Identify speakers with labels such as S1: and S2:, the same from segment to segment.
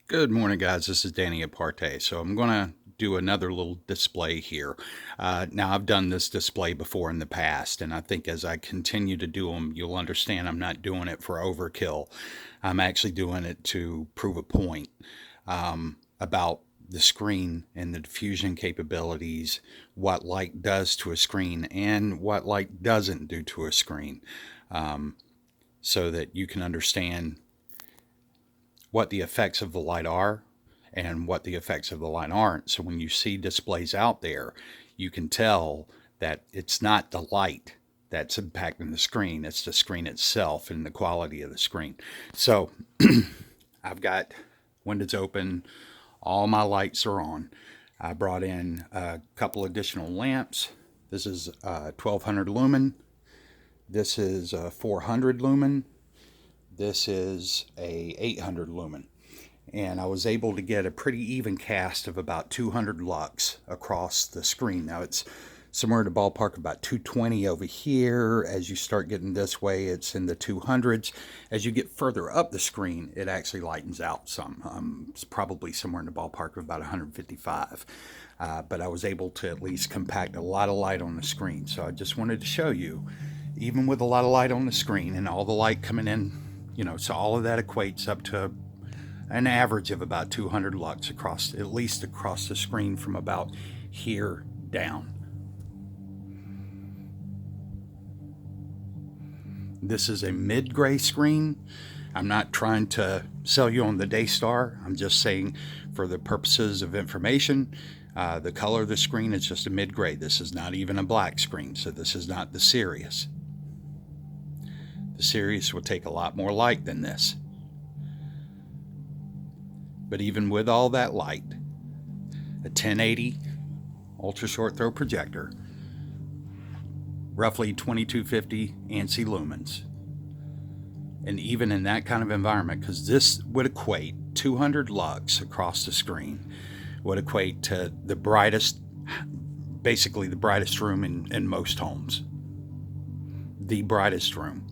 S1: Good morning, guys. This is Danny at ParTay. So I'm going to do another little display here. Now, I've done this display before in the past, and I think as I continue to do them, you'll understand I'm not doing it for overkill. I'm actually doing it to prove a point about the screen and the diffusion capabilities, what light does to a screen, and what light doesn't do to a screen, so that you can understand what the effects of the light are and what the effects of the light aren't. So when you see displays out there, you can tell that it's not the light that's impacting the screen, it's the screen itself and the quality of the screen. So I've got windows open, all my lights are on. I brought in a couple additional lamps. This is 1200 lumen. This is 400 lumen. This is a 800 lumen, and I was able to get a pretty even cast of about 200 lux across the screen. Now it's somewhere in the ballpark about 220 over here. As you start getting this way, it's in the 200s. As you get further up the screen, it actually lightens out some. It's probably somewhere in the ballpark of about 155. But I was able to at least compact a lot of light on the screen. So I just wanted to show you, even with a lot of light on the screen and all the light coming in, so all of that equates up to an average of about 200 lux across, at least across the screen from about here down. This is a mid-gray screen. I'm not trying to sell you on the Daystar. I'm just saying, for the purposes of information, the color of the screen is just a mid-gray. This is not even a black screen, so this is not the Sirius. The Sirius will take a lot more light than this. But even with all that light, a 1080 ultra short throw projector, roughly 2250 ANSI lumens, and even in that kind of environment, because this would equate 200 lux across the screen, would equate to the brightest, basically the brightest room in most homes. The brightest room.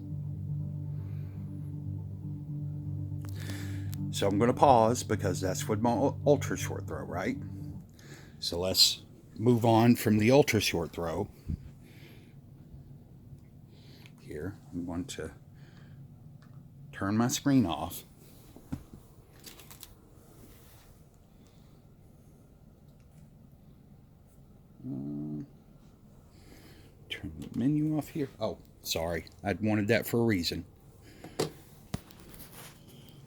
S1: So I'm going to pause because that's with my ultra short throw, right? So let's move on from the ultra short throw. Here, I'm going to turn my screen off. Turn the menu off here. Oh, sorry. I wanted that for a reason.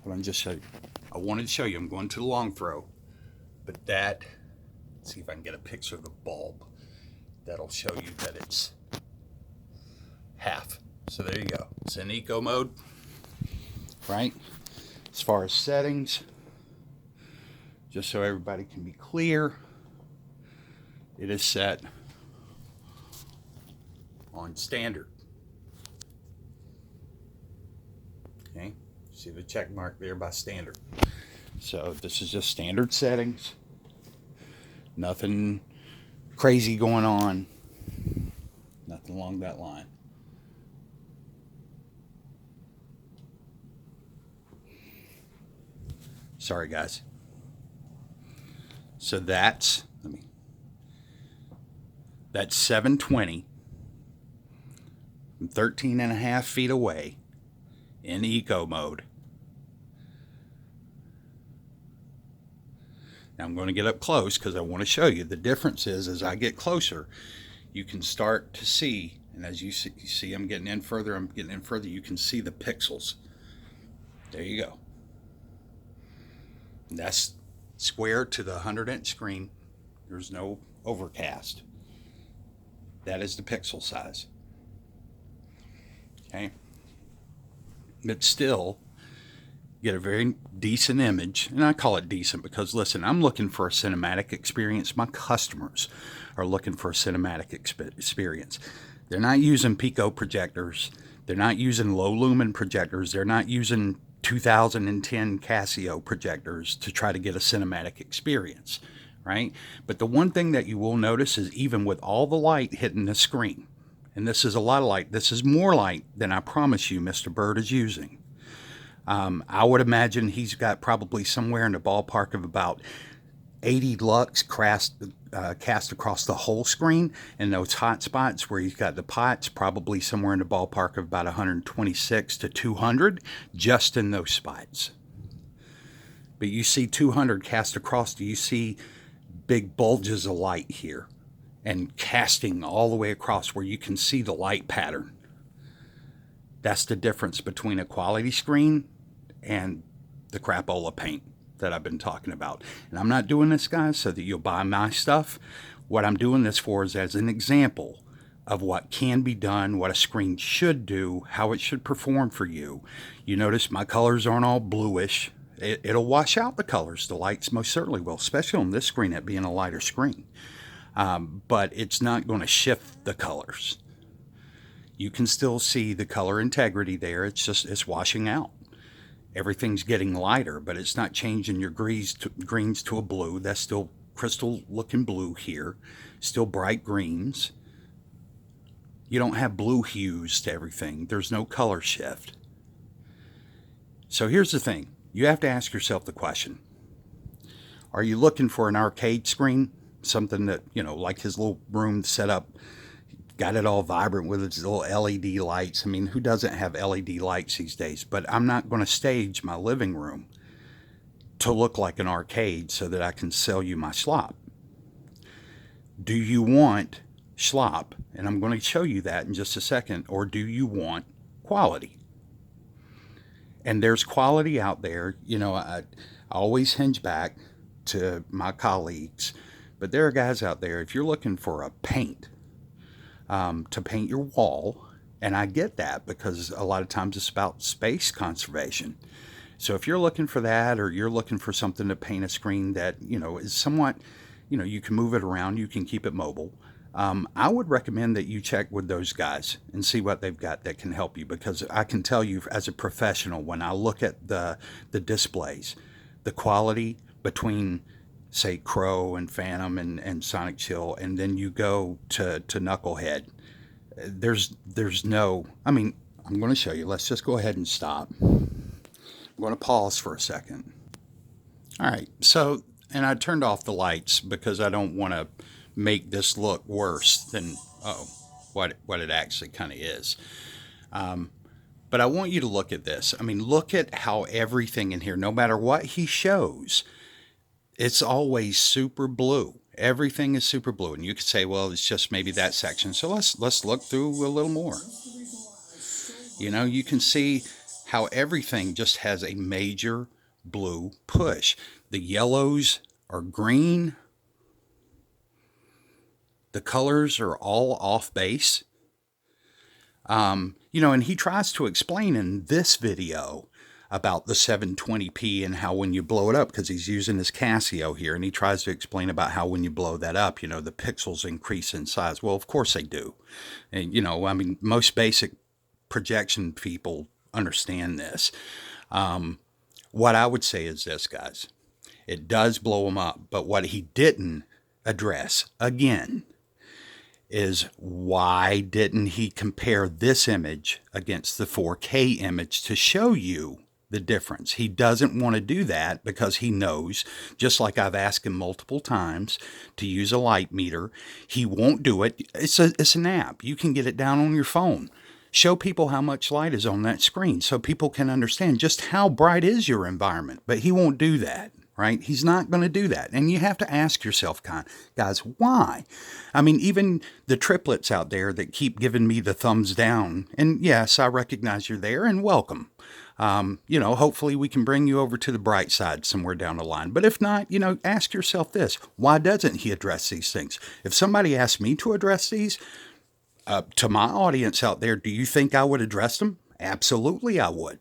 S1: But I'm just showing you. I wanted to show you. I'm going to the long throw. But that, let's see if I can get a picture of the bulb. That'll show you that it's half. So there you go. It's in eco mode, right? As far as settings, just so everybody can be clear, it is set on standard. Okay, see the check mark there by standard. So this is just standard settings. Nothing crazy going on. Nothing along that line. Sorry, guys. So that's 720 from 13 and a half feet away in eco mode. Now I'm going to get up close because I want to show you the difference is as I get closer, you can start to see, and as you see I'm getting in further, you can see the pixels. There you go. And that's square to the 100-inch screen. There's no overcast. That is the pixel size. Okay. But still, get a very decent image. And I call it decent because, listen, I'm looking for a cinematic experience. My customers are looking for a cinematic experience. They're not using Pico projectors. They're not using low lumen projectors. They're not using 2010 Casio projectors to try to get a cinematic experience, right? But the one thing that you will notice is even with all the light hitting the screen, and this is a lot of light, this is more light than I promise you Mr. Bird is using. I would imagine he's got probably somewhere in the ballpark of about 80 lux cast across the whole screen, and those hot spots where he's got the pots probably somewhere in the ballpark of about 126 to 200 just in those spots. But you see 200 cast across, do you see big bulges of light here and casting all the way across where you can see the light pattern? That's the difference between a quality screen and the crapola paint that I've been talking about. And I'm not doing this, guys, so that you'll buy my stuff. What I'm doing this for is as an example of what can be done, what a screen should do, how it should perform for you. You notice my colors aren't all bluish. It'll wash out the colors. The lights most certainly will, especially on this screen, it being a lighter screen. But it's not going to shift the colors. You can still see the color integrity there. It's washing out. Everything's getting lighter, but it's not changing your greens to a blue. That's still crystal looking blue here. Still bright greens. You don't have blue hues to everything. There's no color shift. So here's the thing. You have to ask yourself the question. Are you looking for an arcade screen? Something that, like his little room set up, got it all vibrant with its little LED lights. I mean, who doesn't have LED lights these days? But I'm not going to stage my living room to look like an arcade so that I can sell you my slop. Do you want slop? And I'm going to show you that in just a second. Or do you want quality? And there's quality out there. I always hinge back to my colleagues. But there are guys out there, if you're looking for a paint, to paint your wall, and I get that because a lot of times it's about space conservation. So if you're looking for that, or you're looking for something to paint a screen that is somewhat, you can move it around, you can keep it mobile, I would recommend that you check with those guys and see what they've got that can help you, because I can tell you as a professional, when I look at the displays, the quality between say Crow and Phantom and Sonic Chill, and then you go to Knucklehead, there's no, I'm going to show you. Let's just go ahead and stop. I'm going to pause for a second. All right, so, and I turned off the lights because I don't want to make this look worse than what it actually kind of is. But I want you to look at this. Look at how everything in here, no matter what he shows, it's always super blue. Everything is super blue. And you could say, well, it's just maybe that section. So let's look through a little more. You can see how everything just has a major blue push. The yellows are green. The colors are all off base. And he tries to explain in this video about the 720p and how when you blow it up, because he's using his Casio here, and he tries to explain about how when you blow that up, the pixels increase in size. Well, of course they do. And, most basic projection people understand this. What I would say is this, guys. It does blow them up, but what he didn't address, again, is why didn't he compare this image against the 4K image to show you the difference? He doesn't want to do that because he knows, just like I've asked him multiple times to use a light meter, he won't do it. It's an app. You can get it down on your phone. Show people how much light is on that screen so people can understand just how bright is your environment. But he won't do that, right? He's not going to do that. And you have to ask yourself, guys, why? Even the triplets out there that keep giving me the thumbs down, and yes, I recognize you're there and welcome. Hopefully we can bring you over to the bright side somewhere down the line. But if not, ask yourself this. Why doesn't he address these things? If somebody asked me to address these, to my audience out there, do you think I would address them? Absolutely I would.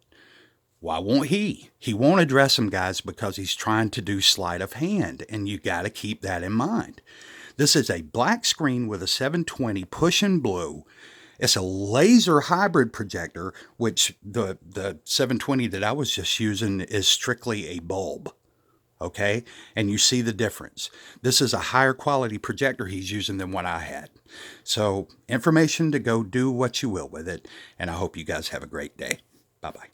S1: Why won't he? He won't address them, guys, because he's trying to do sleight of hand, and you got to keep that in mind. This is a black screen with a 720 pushing blue. It's a laser hybrid projector, which the 720 that I was just using is strictly a bulb. Okay? And you see the difference. This is a higher quality projector he's using than what I had. So, information to go do what you will with it. And I hope you guys have a great day. Bye-bye.